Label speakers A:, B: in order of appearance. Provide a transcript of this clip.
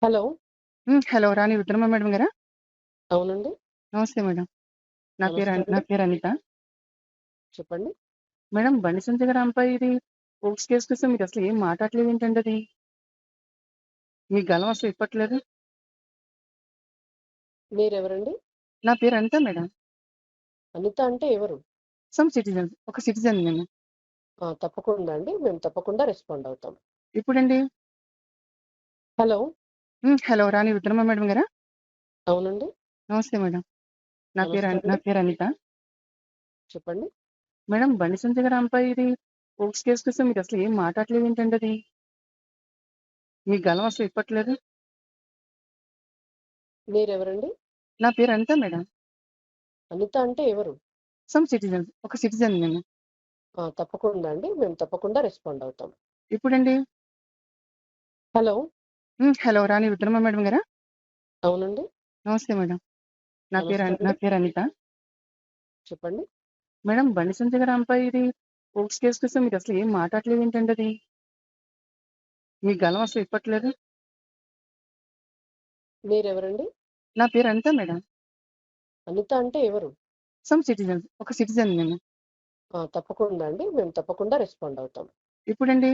A: Hello.
B: Hello. రాణి Rudrama madam గారా?
A: అవునండి.
B: నమస్తే మేడం.
A: నమస్తే
B: నా
A: అండి.
B: పేరు అనిత.
A: చెప్పండి.
B: మేడం బండి సంజయ్ గారి అమ్మాయి ఇది పోక్స్ కేసు కోసం మీరసలు ఏం మాట్లాడట్లేదేంటండి అది? మీ గళం అసలు ఇప్పట్లేదు.
A: మీరెవరండి?
B: నా పేరు అనిత మేడం.
A: అనిత అంటే ఎవరు?
B: ఒక సిటిజన్ నేను.
A: తప్పకుండా అండి. మేము తప్పకుండా రెస్పాండ్ అవుతాం.
B: ఇప్పుడండి?
A: హలో.
B: హలో. రాణి రుద్రమ మేడం గారా?
A: అవునండి.
B: నమస్తే మేడం.
A: నమస్తే
B: నా
A: అండి.
B: పేరు అనిత.
A: చెప్పండి.
B: మేడం బండి సంజయ్ గారి అమ్మాయి ఇది పోక్స్ కేసు కోసం మీరసలు ఏం మాట్లాడట్లేదేంటండి అది? మీ గళం అసలు ఇప్పట్లేదు.
A: మీరెవరండి?
B: నా పేరు అనిత మేడం.
A: అనిత అంటే ఎవరు?
B: ఒక సిటిజన్ నేను.
A: తప్పకుండా అండి. మేము తప్పకుండా రెస్పాండ్ అవుతాం.
B: ఇప్పుడండి?
A: హలో.
B: హలో. రాణి రుద్రమ మేడం గారా?
A: అవునండి.
B: నమస్తే మేడం.
A: నమస్తే
B: నా
A: అండి.
B: పేరు అనిత.
A: చెప్పండి.
B: మేడం బండి సంజయ్ గారి అమ్మాయి ఇది పోక్స్ కేసు కోసం మీరసలు ఏం మాట్లాడట్లేదేంటండి అది? మీ గళం అసలు ఇప్పట్లేదు.
A: మీరెవరండి?
B: నా పేరు అనిత మేడం.
A: అనిత అంటే ఎవరు?
B: ఒక సిటిజన్ నేను.
A: తప్పకుండా అండి. మేము తప్పకుండా రెస్పాండ్ అవుతాం.
B: ఇప్పుడండి?